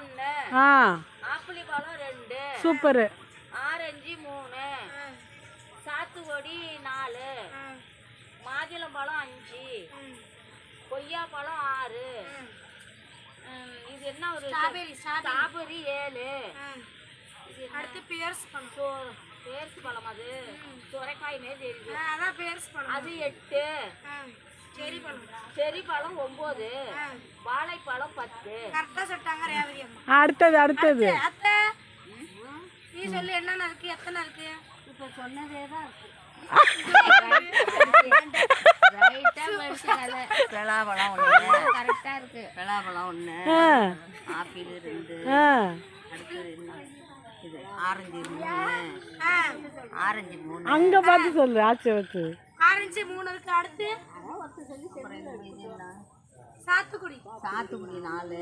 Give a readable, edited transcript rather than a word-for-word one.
1 apple பழம் 2 super orange 3 சாத்துக்குடி 4 மாதுளம்பழம் 5 கொய்யா பழம் 6 இது என்ன ஒரு ஸ்ட்ராபெரி 7 அடுத்து பேர்ஸ் பழம் அது சுரைக்காய் மாதிரி தெரியுது அதான் பேர்ஸ் பழம் அது 8 செரி பழம் 9 வாழைப்பழம் 10 கரெக்டா சொல்லிட்டாங்க ரேவதி அம்மா. அடுத்தது அத்தை நீ சொல்லு என்னென்ன இருக்கு எத்தனை இருக்கு இப்ப சொன்னதே தான் இருக்கு பலாப்பழம் 1 கரெக்டா இருக்கு பலாப்பழம் 1 ஆப்பிள் 2 அடுத்து இது ஆரஞ்சு 3 அங்க பார்த்து சொல்லு ஆச்சு வச்சு ஆரஞ்சு 3 இருக்கு அடுத்து சொல்லி சாத்துக்குடி 4